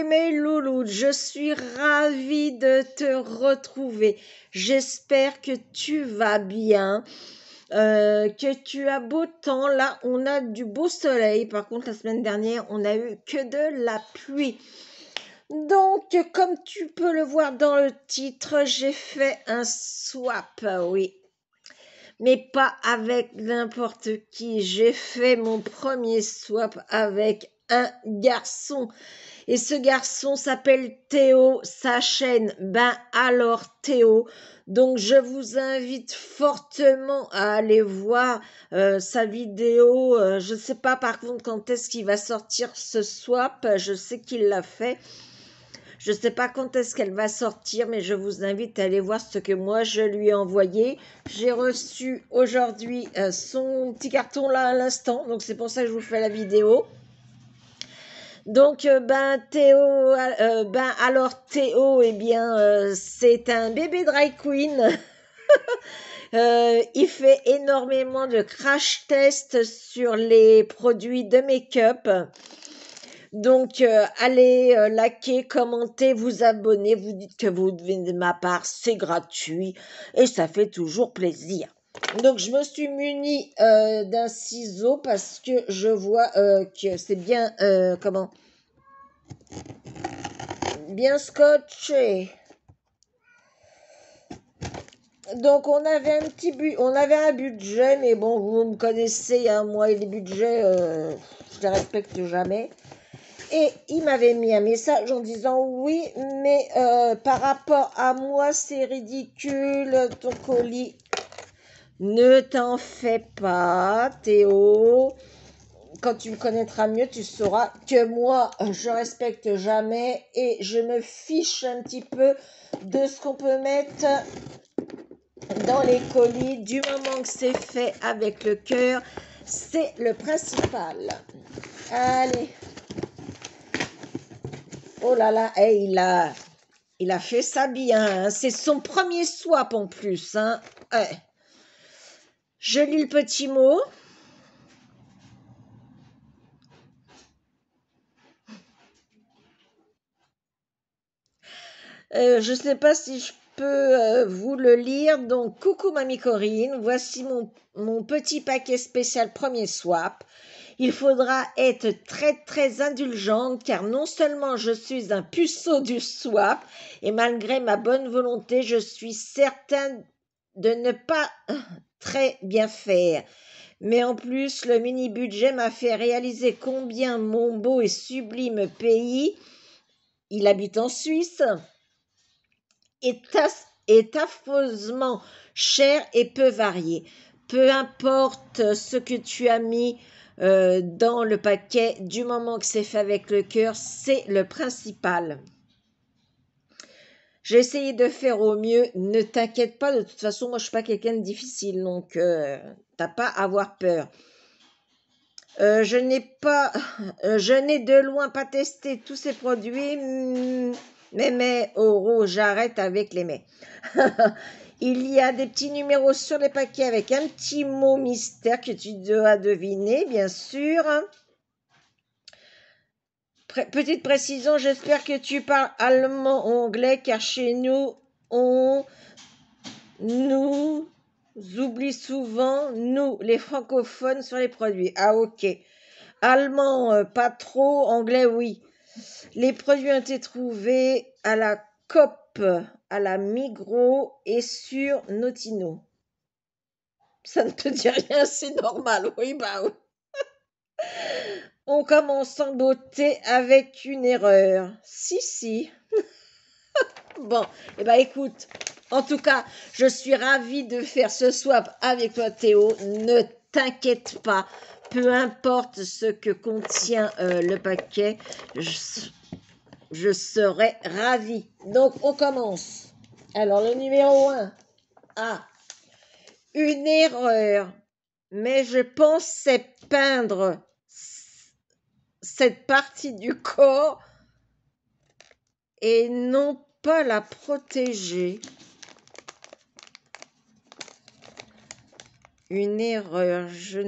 mes loulous, je suis ravie de te retrouver. J'espère que tu vas bien, que tu as beau temps. Là, on a du beau soleil. Par contre, la semaine dernière, on a eu que de la pluie. Donc, comme tu peux le voir dans le titre, j'ai fait un swap, oui. Mais pas avec n'importe qui. J'ai fait mon premier swap avec un garçon. Et ce garçon s'appelle Théo, sa chaîne, ben alors Théo. Donc je vous invite fortement à aller voir sa vidéo. Je ne sais pas par contre quand est-ce qu'il va sortir ce swap. Je sais qu'il l'a fait. Je ne sais pas quand est-ce qu'elle va sortir, mais je vous invite à aller voir ce que moi je lui ai envoyé. J'ai reçu aujourd'hui son petit carton là à l'instant, donc c'est pour ça que je vous fais la vidéo. Donc, ben Théo, alors Théo, eh bien, c'est un bébé drag queen. Il fait énormément de crash tests sur les produits de make-up. Donc, allez liker, commenter, vous abonner, vous dites que vous devez de ma part, c'est gratuit et ça fait toujours plaisir. Donc, je me suis munie d'un ciseau parce que je vois que c'est bien, bien scotché. Donc on avait un budget, mais bon, vous me connaissez, hein, moi et les budgets, je les respecte jamais. Et il m'avait mis un message en disant oui, mais par rapport à moi, c'est ridicule, ton colis. Ne t'en fais pas, Théo. Quand tu me connaîtras mieux, tu sauras que moi, je respecte jamais et je me fiche un petit peu de ce qu'on peut mettre dans les colis. Du moment que c'est fait avec le cœur, c'est le principal. Allez. Oh là là, hey, il a fait ça bien. Hein. C'est son premier swap en plus. Hein. Ouais. Je lis le petit mot. Je ne sais pas si je peux vous le lire. Donc, coucou Mamie Corinne, voici mon petit paquet spécial premier swap. Il faudra être très très indulgente car non seulement je suis un puceau du swap et malgré ma bonne volonté, je suis certaine de ne pas très bien faire. Mais en plus, le mini-budget m'a fait réaliser combien mon beau et sublime pays, il habite en Suisse, est affreusement cher et peu varié. Peu importe ce que tu as mis dans le paquet, du moment que c'est fait avec le cœur, c'est le principal. J'ai essayé de faire au mieux, ne t'inquiète pas, de toute façon, moi je suis pas quelqu'un de difficile, donc t'as pas à avoir peur. Je n'ai de loin pas testé tous ces produits, mais, oh, j'arrête avec les mais. Il y a des petits numéros sur les paquets avec un petit mot mystère que tu dois deviner, bien sûr. Petite précision, j'espère que tu parles allemand ou anglais, car chez nous, on nous oublie souvent, nous, les francophones, sur les produits. Ah, ok. Allemand, pas trop. Anglais, oui. Les produits ont été trouvés à la Coop, à la Migros et sur Notino. Ça ne te dit rien, c'est normal. Oui, bah oui. On commence en beauté avec une erreur. Si. Bon, eh ben écoute, en tout cas, je suis ravie de faire ce swap avec toi, Théo. Ne t'inquiète pas, peu importe ce que contient le paquet, je serai ravie. Donc, on commence. Alors, le numéro 1. Ah, une erreur. Mais je pensais peindre cette partie du corps et non pas la protéger. Une erreur. Je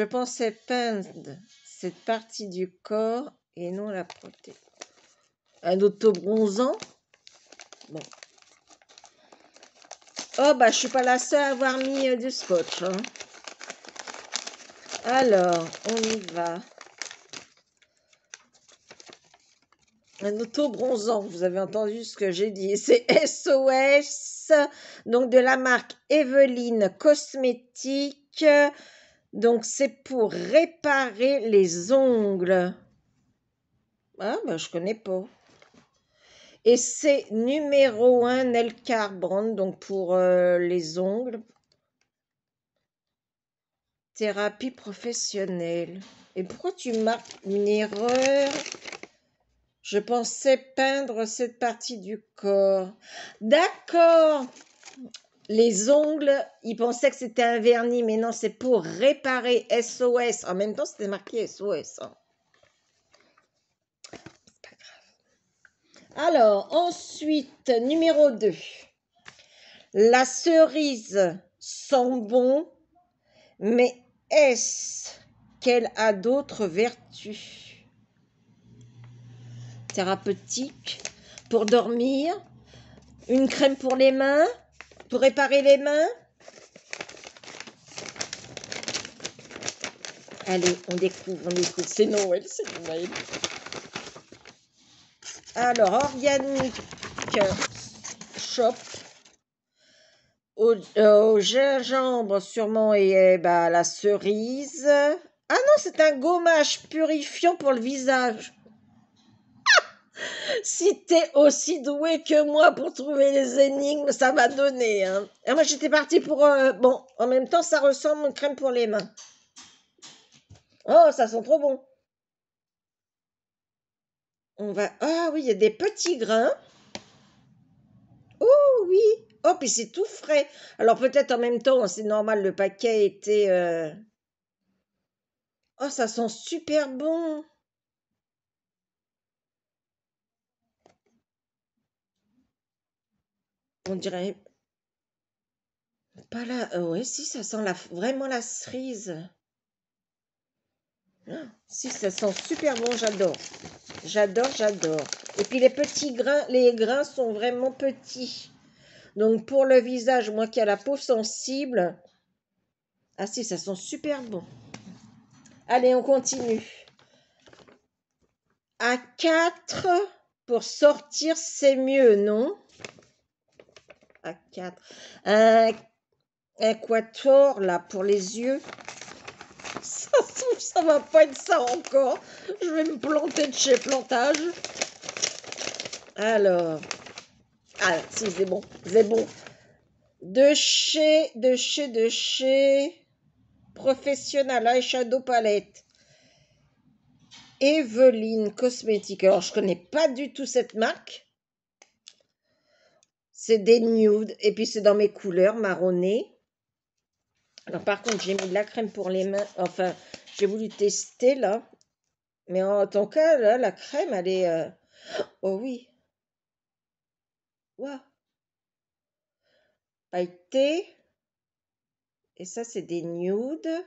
pensais peindre cette partie du corps et non la protéger. Un auto-bronzant. Bon. Oh, bah, je suis pas la seule à avoir mis du scotch, hein. Alors, on y va. Un auto-bronzant, vous avez entendu ce que j'ai dit. C'est SOS, donc de la marque Evelyne Cosmétique. Donc, c'est pour réparer les ongles. Ah, bah, je connais pas. Et c'est numéro 1 Nail Car Brand, donc pour les ongles. Thérapie professionnelle. Et pourquoi tu marques une erreur? Je pensais peindre cette partie du corps. D'accord. Les ongles, ils pensaient que c'était un vernis, mais non, c'est pour réparer SOS. En même temps, c'était marqué SOS, hein. C'est pas grave. Alors, ensuite, numéro 2. La cerise sent bon, mais est-ce qu'elle a d'autres vertus? Thérapeutique, pour dormir, une crème pour les mains, pour réparer les mains. Allez, on découvre, on découvre. C'est Noël, c'est Noël. Alors, organique shop au gingembre sûrement et bah, la cerise. Ah non, c'est un gommage purifiant pour le visage. Si t'es aussi doué que moi pour trouver les énigmes, ça va donner, hein. Et moi, j'étais partie pour... bon, en même temps, ça ressemble à une crème pour les mains. Oh, ça sent trop bon. On va... Ah oui, il y a des petits grains. Oh oui. Oh, puis c'est tout frais. Alors peut-être en même temps, c'est normal, le paquet était... Oh, ça sent super bon. On dirait... Pas là... ouais, si, ça sent vraiment la cerise. Si, ça sent super bon, j'adore. J'adore, j'adore. Et puis les grains sont vraiment petits. Donc pour le visage, moi qui ai la peau sensible, ah si, ça sent super bon. Allez, on continue. À 4 pour sortir, c'est mieux, non? À 4. Un quator, là, pour les yeux. Ça se trouve, ça va pas être ça encore. Je vais me planter de chez Plantage. Alors. Ah, si, c'est bon. C'est bon. De chez Professionnel Eyeshadow Palette. Evelyne Cosmétique. Alors, je connais pas du tout cette marque. C'est des nudes. Et puis, c'est dans mes couleurs marronnées. Alors, par contre, j'ai mis de la crème pour les mains. Enfin, j'ai voulu tester, là. Mais en tant cas, là, la crème, elle est... Oh oui. Waouh. Pailleté. Et ça, c'est des nudes.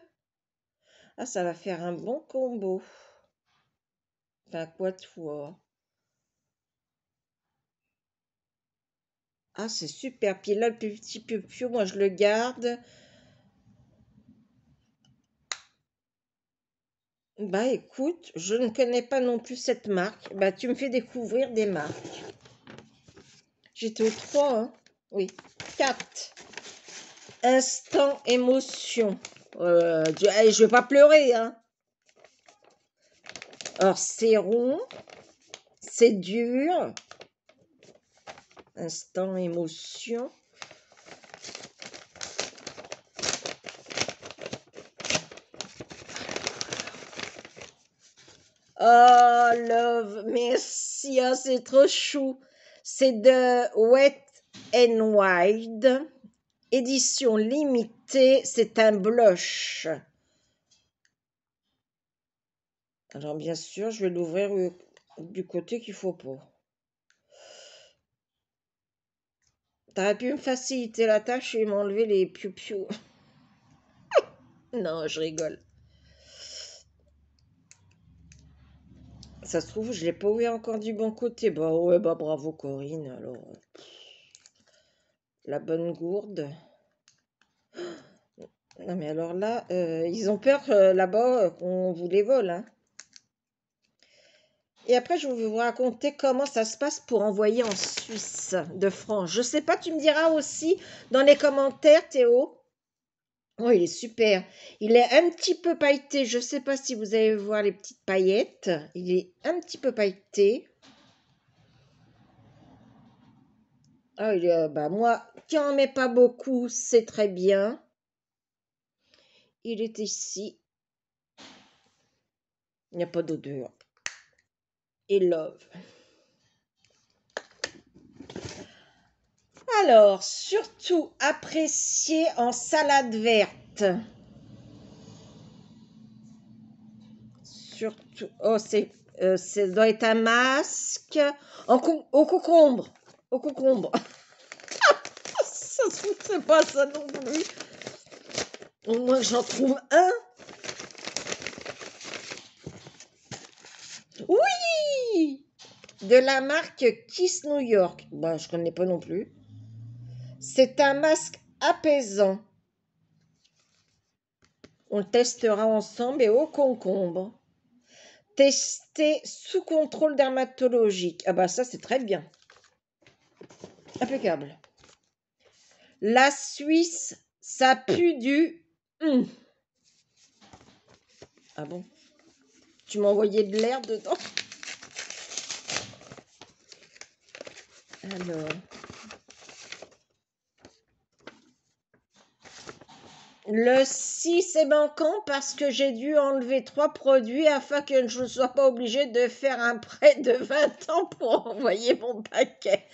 Ah, ça va faire un bon combo. Enfin, quatuor. Ah, c'est super. Puis là, le petit pupio, moi, je le garde. Bah, écoute, je ne connais pas non plus cette marque. Bah, tu me fais découvrir des marques. J'étais au 3, hein? Oui. 4. Instant émotion. Je vais pas pleurer, hein. Alors, c'est rond. C'est dur. Instant émotion. Oh, love, merci, hein, c'est trop chou. C'est de Wet n Wild, édition limitée, c'est un blush. Alors, bien sûr, je vais l'ouvrir du côté qu'il faut pas. T'aurais pu me faciliter la tâche et m'enlever les piou-piou. Non, je rigole. Ça se trouve, je l'ai pas ouvert encore du bon côté. Bah ouais, bah bravo Corinne. Alors, la bonne gourde. Non mais alors là, ils ont peur là-bas qu'on vous les vole, hein. Et après, je vais vous raconter comment ça se passe pour envoyer en Suisse de France. Je sais pas, tu me diras aussi dans les commentaires, Théo. Oh, il est super. Il est un petit peu pailleté. Je sais pas si vous allez voir les petites paillettes. Il est un petit peu pailleté. Ah, bah moi, qui en met pas beaucoup, c'est très bien. Il est ici. Il n'y a pas d'odeur. Et love. Alors, surtout apprécié en salade verte. Surtout. Oh, ça doit être un masque au concombre. Au concombre. Ça se fout, c'est pas ça non plus. Au moins, j'en trouve un. Oui! De la marque Kiss New York. Bah, je connais pas non plus. C'est un masque apaisant. On le testera ensemble et au concombre. Testé sous contrôle dermatologique. Ah bah ça, c'est très bien. Impeccable. La Suisse, ça pue du... Ah bon? Tu m'as envoyé de l'air dedans? Alors... Le 6 est manquant parce que j'ai dû enlever 3 produits afin que je ne sois pas obligée de faire un prêt de 20 ans pour envoyer mon paquet.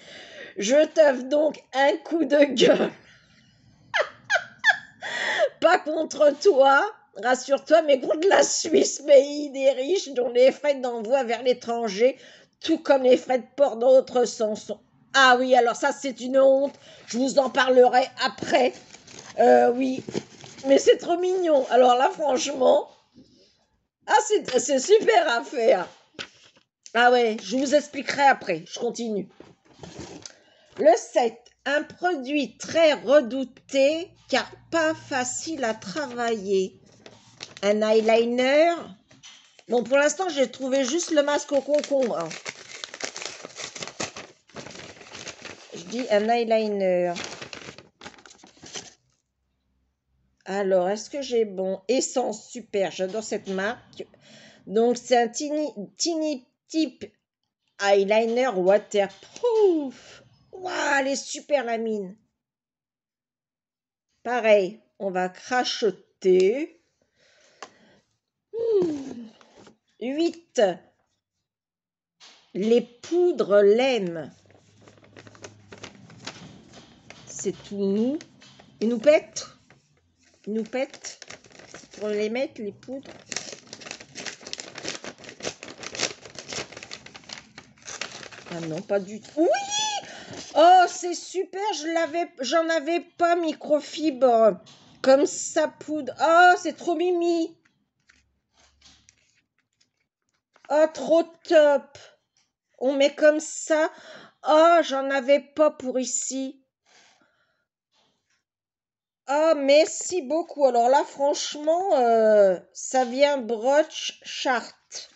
Je t'offre donc un coup de gueule. Pas contre toi, rassure-toi, mais contre la Suisse, pays des riches, dont les frais d'envoi vers l'étranger, tout comme les frais de port dans l'autre sens, sont... Ah oui, alors ça, c'est une honte. Je vous en parlerai après. Oui, mais c'est trop mignon. Alors là, franchement, ah, c'est super à faire. Ah ouais, je vous expliquerai après. Je continue. Le 7, un produit très redouté car pas facile à travailler. Un eyeliner. Bon, pour l'instant, j'ai trouvé juste le masque au concombre. Hein. Je dis un eyeliner. Alors, est-ce que j'ai bon? Essence, super, j'adore cette marque. Donc, c'est un teeny tip eyeliner waterproof. Waouh, elle est super la mine. Pareil, on va crachoter. 8. Les poudres l'aiment. C'est tout mou. Ils nous pètent. Ils nous pètent. Pour les mettre, les poudres. Ah non, pas du tout. Oui! Oh, c'est super, j'en avais pas microfibre. Comme ça, poudre. Oh, c'est trop mimi. Oh, trop top. On met comme ça. Oh, j'en avais pas pour ici. Oh, merci beaucoup. Alors là, franchement, ça vient broche charte.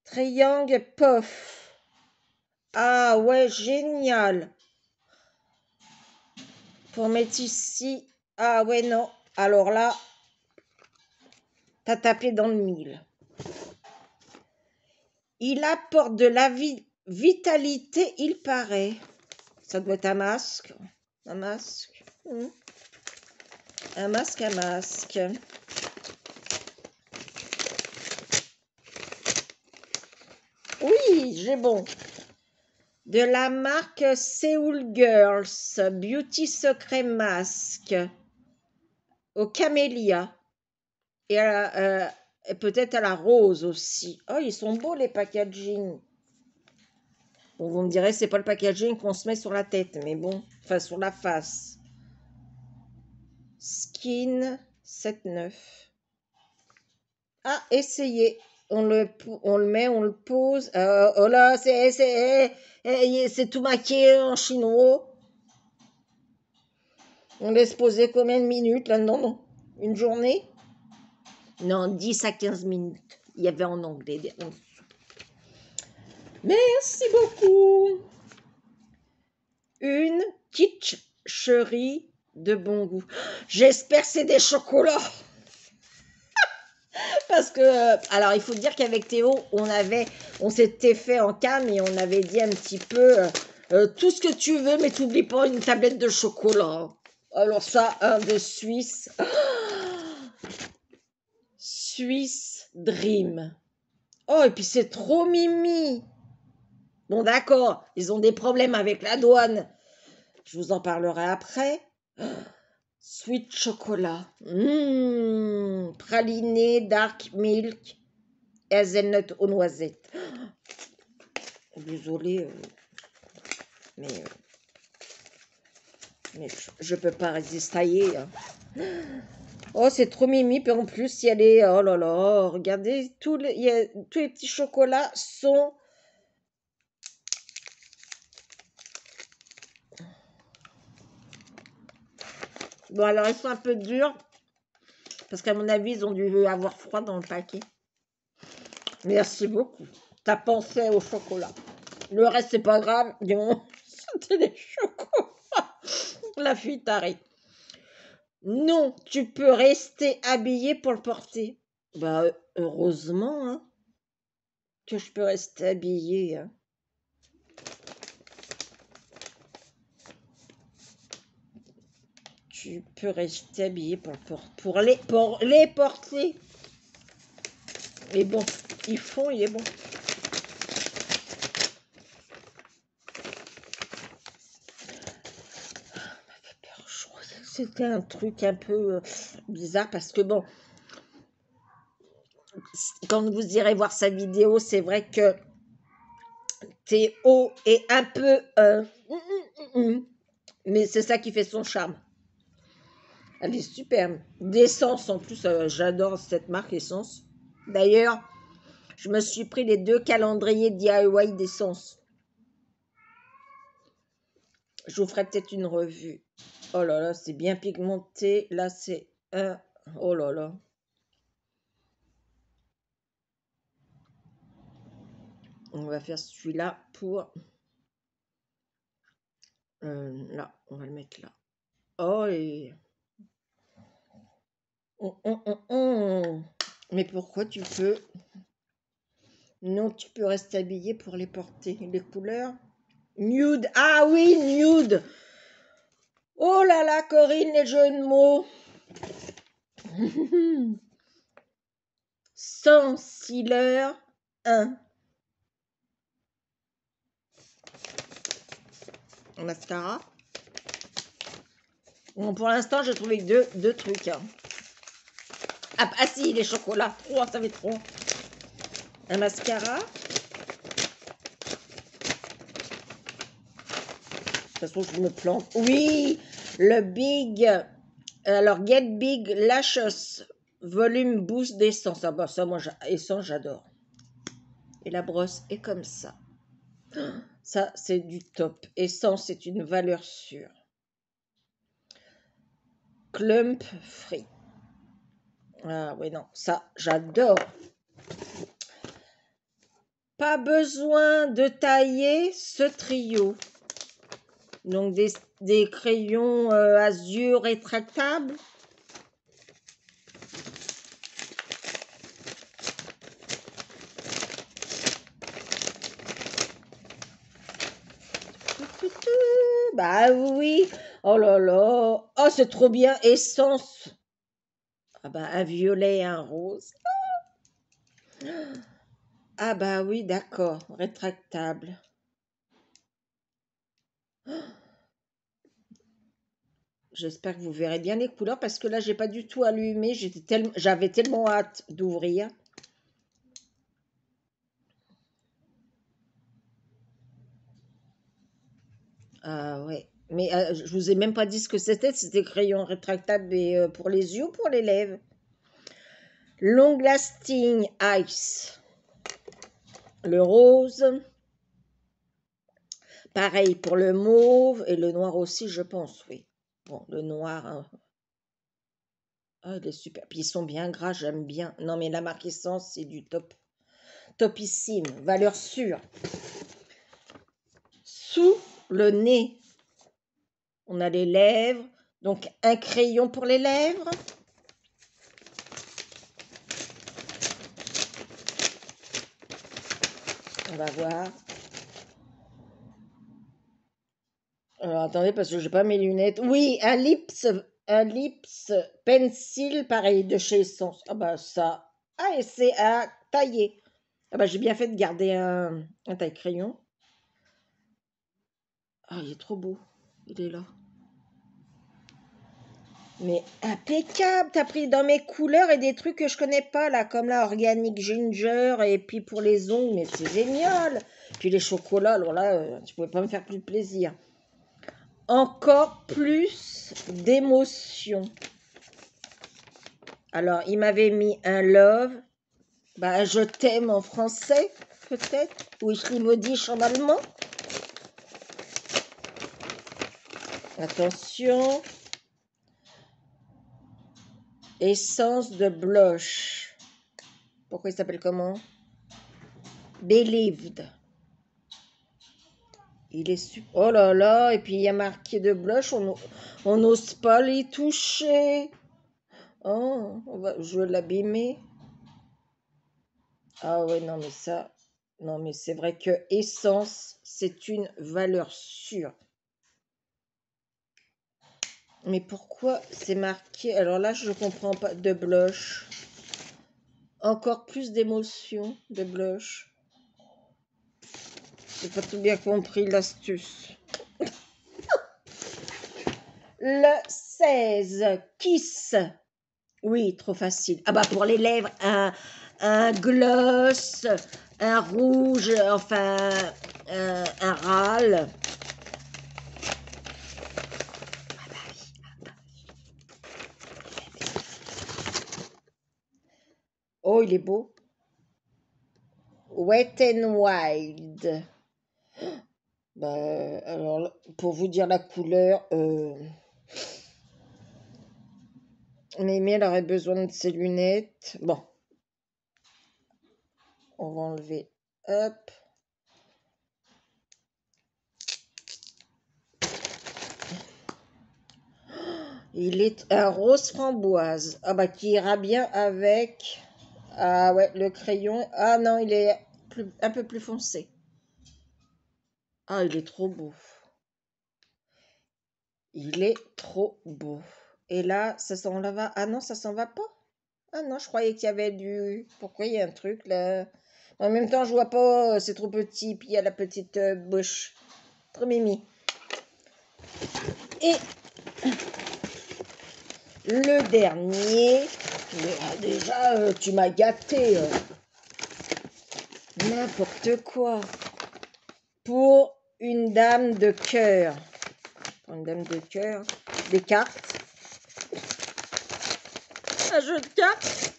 Triangle puff. Ah ouais, génial. Pour mettre ici. Ah ouais, non. Alors là, t'as tapé dans le mille. Il apporte de la vitalité, il paraît. Ça doit être un masque. Un masque. Un masque, un masque. Oui, j'ai bon. De la marque Seoul Girls Beauty Secret Mask au camélia et peut-être à la rose aussi. Oh, ils sont beaux les packaging. Bon, vous me direz, c'est pas le packaging qu'on se met sur la tête, mais bon, enfin sur la face. Skin 7,9. Ah, essayez. on le met, on le pose. Oh là, c'est tout maquillé en chinois. On laisse poser combien de minutes là-dedans? Non, une journée? Non, 10 à 15 minutes. Il y avait en anglais. Merci beaucoup. Une quicherie de bon goût. J'espère que c'est des chocolats. Parce que, alors il faut dire qu'avec Théo, on s'était fait en cam et on avait dit un petit peu tout ce que tu veux, mais t'oublies pas une tablette de chocolat. Alors ça, un de Suisse. Suisse Dream. Oh, et puis c'est trop mimi. Bon, d'accord, ils ont des problèmes avec la douane. Je vous en parlerai après. Sweet chocolat. Praliné, dark milk, hazelnut aux noisettes. Désolée, mais je peux pas résister. Hein. Oh, c'est trop mimi. Puis en plus, il y a les... Oh là là, regardez, tous les petits chocolats sont... Bon, alors, ils sont un peu durs. Parce qu'à mon avis, ils ont dû avoir froid dans le paquet. Merci beaucoup. T'as pensé au chocolat. Le reste, c'est pas grave. C'était des chocolats. La fuite arrive. Non, tu peux rester habillé pour le porter. Bah, heureusement, hein, que je peux rester habillé. Hein. Tu peux rester habillé pour les porter. Et bon, il est bon. C'était un truc un peu bizarre parce que bon, quand vous irez voir sa vidéo, c'est vrai que Théo est un peu... mais c'est ça qui fait son charme. Elle est superbe. D'essence en plus, j'adore cette marque Essence. D'ailleurs, je me suis pris les 2 calendriers DIY d'Essence. Je vous ferai peut-être une revue. Oh là là, c'est bien pigmenté. Là, c'est un... Oh là là. On va faire celui-là pour... là, on va le mettre là. Oh, et... Mais pourquoi tu peux... Non, tu peux rester habillé pour les porter. Les couleurs... Nude. Ah oui, nude. Oh là là, Corinne, les jeux de mots. Concealer 1. Mascara. Bon, pour l'instant, j'ai trouvé deux trucs. Hein. Ah si, les chocolats. 3, ça fait trop. Un mascara. De toute façon, je me plante. Oui, le Big. Alors, Get Big Lashes Volume Boost d'essence. Ah bah ça, moi, essence, j'adore. Et la brosse est comme ça. Ça, c'est du top. Essence, c'est une valeur sûre. Clump Free. Ah oui, non, ça, j'adore. Pas besoin de tailler ce trio. Donc, des crayons azur rétractables. Bah oui. Oh là là. Oh, c'est trop bien. Essence. Ah bah, un violet et un rose. Ah bah oui, d'accord. Rétractable. J'espère que vous verrez bien les couleurs parce que là, j'ai pas du tout allumé. J'avais tellement hâte d'ouvrir. Ah ouais. Mais je vous ai même pas dit ce que c'était. C'était crayon rétractable et, pour les yeux ou pour les lèvres. Long Lasting Ice. le rose. Pareil pour le mauve et le noir aussi, je pense, oui. Bon, le noir, hein. Ah, il est super. Puis ils sont bien gras, j'aime bien. Non, mais la marque Essence, c'est du top. Topissime, valeur sûre. Sous le nez, on a les lèvres. Donc, un crayon pour les lèvres. On va voir. Alors, attendez, parce que j'ai pas mes lunettes. Oui, un lips pencil, pareil, de chez Essence. Ah bah ça. Ah, et c'est à tailler. Ah bah j'ai bien fait de garder un taille-crayon. Ah, il est trop beau. Il est là. Mais impeccable, t'as pris dans mes couleurs et des trucs que je connais pas, là, comme la Organic Ginger, et puis pour les ongles, mais c'est génial. Puis les chocolats, alors là, tu pouvais pas me faire plus de plaisir. Encore plus d'émotion. Alors, il m'avait mis un love, bah, je t'aime en français, peut-être, ou ich liebe dich en allemand. Attention. Essence de blush. Pourquoi il s'appelle comment? Believed. Il est super. Oh là là, et puis il y a marqué de blush, on n'ose pas les toucher. Oh, je vais l'abîmer. Ah ouais, non mais ça, non mais c'est vrai que Essence, c'est une valeur sûre. Mais pourquoi c'est marqué? Alors là, je comprends pas. De blush. Encore plus d'émotion de blush. J'ai pas tout bien compris l'astuce. Le 16, Kiss. Oui, trop facile. Ah bah pour les lèvres, un gloss, un rouge, enfin un râle. Oh, il est beau. Wet n Wild. Bah, alors, pour vous dire la couleur, Mémé, elle aurait besoin de ses lunettes. Bon, on va enlever. Hop. Il est un rose framboise. Ah bah, qui ira bien avec... Ah ouais, le crayon. Ah non, il est un peu plus foncé. Ah, il est trop beau. Il est trop beau. Et là, ça s'en va. Ah non, ça s'en va pas. Ah non, je croyais qu'il y avait du... Pourquoi il y a un truc là? En même temps, je vois pas, c'est trop petit. Puis il y a la petite bouche. Trop mimi. Et le dernier. Déjà, tu m'as gâté. N'importe quoi. Pour une dame de cœur. Pour une dame de cœur. Des cartes. Un jeu de cartes.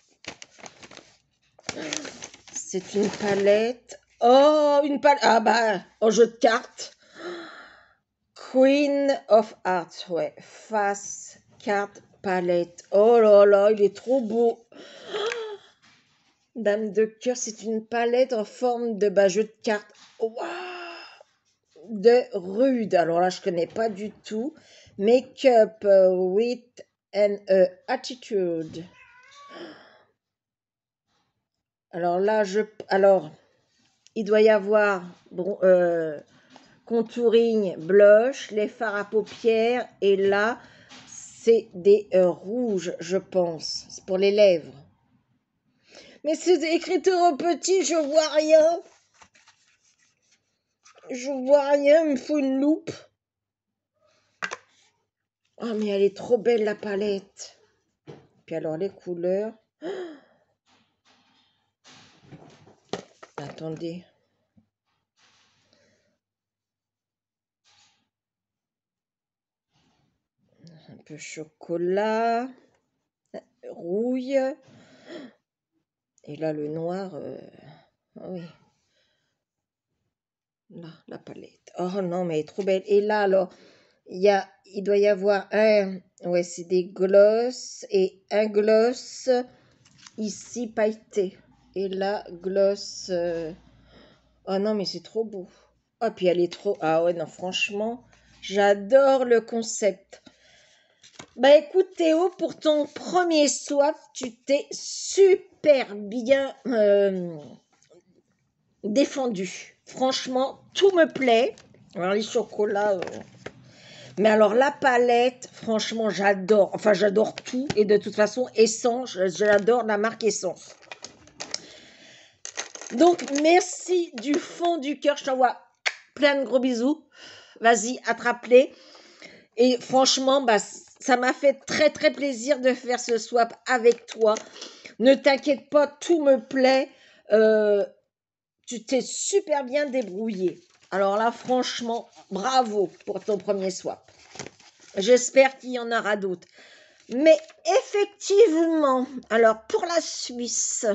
C'est une palette. Oh, une palette. Ah bah, un jeu de cartes. Queen of Hearts, ouais. Face, carte, palette. Oh là là, il est trop beau. Dame de cœur, c'est une palette en forme de jeu de cartes. Waouh! De rude. Alors là, je connais pas du tout. Make-up with an attitude. Alors là, il doit y avoir contouring, blush, les fards à paupières. Et là, c'est des rouges, je pense. C'est pour les lèvres. Mais c'est écrit en petit, je vois rien. Je vois rien, il me faut une loupe. Oh, mais elle est trop belle, la palette. Puis alors, les couleurs. Attendez. Un peu chocolat, rouille. Et là, le noir. Ah oui. Là, la palette. Oh non, mais elle est trop belle. Et là, alors, il doit y avoir ouais, c'est des gloss et un gloss ici pailleté. Et là, gloss. Oh non, mais c'est trop beau. Ah, puis elle est trop. Ah ouais, non, franchement, j'adore le concept. Bah écoute, Théo, pour ton premier swap, tu t'es super bien défendu. Franchement, tout me plaît. Alors, les chocolats. Mais alors, la palette, franchement, j'adore. Enfin, j'adore tout. Et de toute façon, Essence, j'adore la marque Essence. Donc, merci du fond du cœur. Je t'envoie plein de gros bisous. Vas-y, attrape-les. Et franchement, bah, ça m'a fait très, très plaisir de faire ce swap avec toi. Ne t'inquiète pas, tout me plaît. Tu t'es super bien débrouillé. Alors là, franchement, bravo pour ton premier swap. J'espère qu'il y en aura d'autres. Mais effectivement, alors pour la Suisse,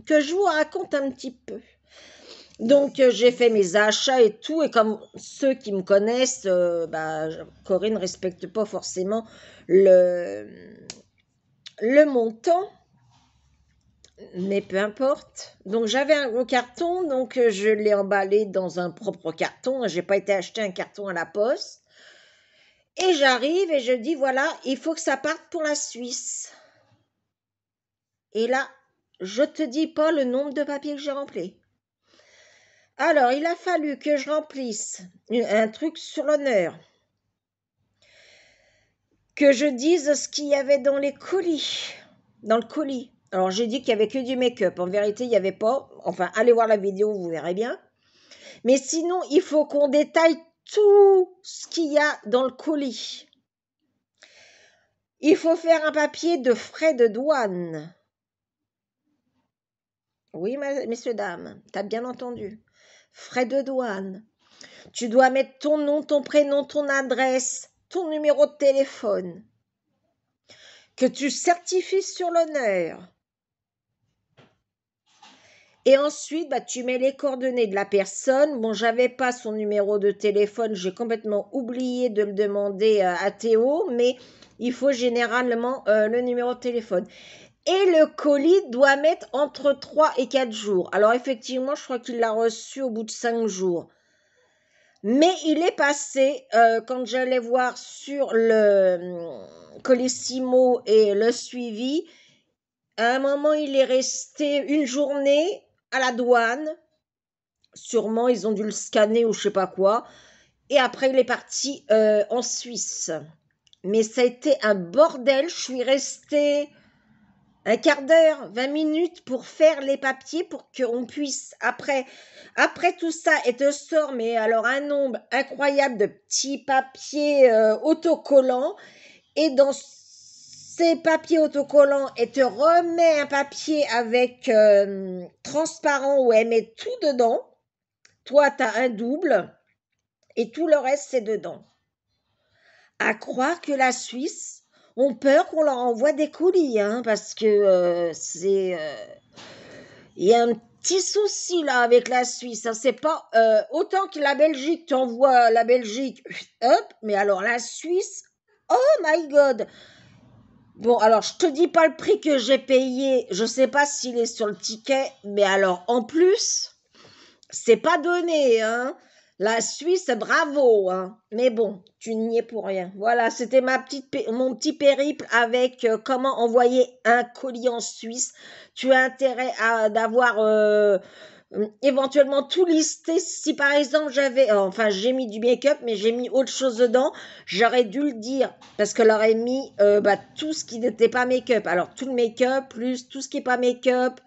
que je vous raconte un petit peu. Donc, j'ai fait mes achats et tout, et comme ceux qui me connaissent, Corinne ne respecte pas forcément le montant, mais peu importe. Donc, j'avais un gros carton, donc je l'ai emballé dans un propre carton. Je n'ai pas été acheter un carton à la poste. Et j'arrive et je dis, voilà, il faut que ça parte pour la Suisse. Et là, je te dis pas le nombre de papiers que j'ai remplis. Alors, il a fallu que je remplisse un truc sur l'honneur, que je dise ce qu'il y avait dans les colis, dans le colis. Alors, j'ai dit qu'il n'y avait que du make-up. En vérité, il n'y avait pas. Enfin, allez voir la vidéo, vous verrez bien. Mais sinon, il faut qu'on détaille tout ce qu'il y a dans le colis. Il faut faire un papier de frais de douane. Oui, messieurs, dames, tu as bien entendu. Frais de douane. Tu dois mettre ton nom, ton prénom, ton adresse, ton numéro de téléphone. Que tu certifies sur l'honneur. Et ensuite, tu mets les coordonnées de la personne. Bon, j'avais pas son numéro de téléphone. J'ai complètement oublié de le demander à Théo, mais il faut généralement le numéro de téléphone. Et le colis doit mettre entre 3 et 4 jours. Alors effectivement, je crois qu'il l'a reçu au bout de 5 jours. Mais il est passé, quand j'allais voir sur le Colissimo et le suivi, à un moment, il est resté une journée à la douane. Sûrement, ils ont dû le scanner ou je sais pas quoi. Et après, il est parti en Suisse. Mais ça a été un bordel. Je suis restée un quart d'heure, 20 minutes pour faire les papiers pour qu'on puisse, après tout ça, et te sort, mais alors un nombre incroyable de petits papiers autocollants, et dans ces papiers autocollants, elle te remet un papier avec transparent où elle met tout dedans. Toi, tu as un double, et tout le reste, c'est dedans. À croire que la Suisse ont peur qu'on leur envoie des colis, hein, parce que il y a un petit souci là avec la Suisse. Hein, c'est pas autant que la Belgique, t'envoies la Belgique, hop, mais alors la Suisse, oh my God. Bon, alors je te dis pas le prix que j'ai payé, je sais pas s'il est sur le ticket, mais alors en plus, c'est pas donné, hein. La Suisse, bravo, hein. Mais bon, tu n'y es pour rien. Voilà, c'était mon petit périple avec comment envoyer un colis en Suisse. Tu as intérêt d'avoir éventuellement tout listé. Si par exemple j'ai mis du make-up, mais j'ai mis autre chose dedans, j'aurais dû le dire parce que j'aurais mis tout ce qui n'était pas make-up. Alors tout le make-up plus tout ce qui n'est pas make-up.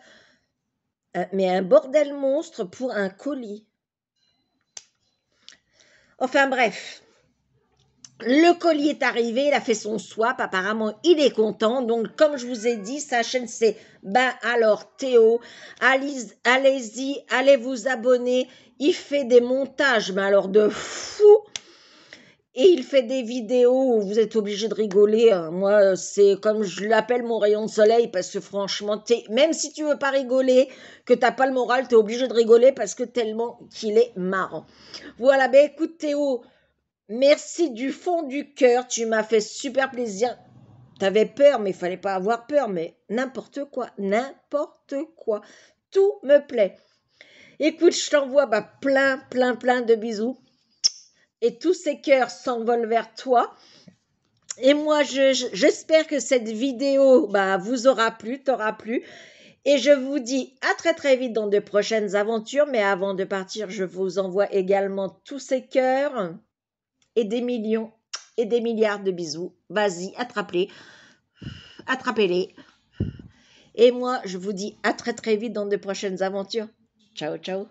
Mais un bordel monstre pour un colis. Enfin bref, le colis est arrivé, il a fait son swap, apparemment il est content. Donc comme je vous ai dit, sa chaîne c'est alors Théo, allez-y, allez vous abonner. Il fait des montages, mais alors de fou. et il fait des vidéos où vous êtes obligé de rigoler. Hein. Moi, c'est comme je l'appelle mon rayon de soleil parce que franchement, même si tu veux pas rigoler, que t'as pas le moral, t'es obligé de rigoler parce que tellement qu'il est marrant. Voilà, ben écoute Théo, merci du fond du cœur, tu m'as fait super plaisir. T'avais peur, mais il fallait pas avoir peur, mais n'importe quoi, n'importe quoi. Tout me plaît. Écoute, je t'envoie plein de bisous. Et tous ces cœurs s'envolent vers toi. Et moi, j'espère que cette vidéo vous aura plu, t'aura plu. Et je vous dis à très vite dans de prochaines aventures. Mais avant de partir, je vous envoie également tous ces cœurs et des millions et des milliards de bisous. Vas-y, attrape-les. Attrapez-les. Et moi, je vous dis à très vite dans de prochaines aventures. Ciao, ciao.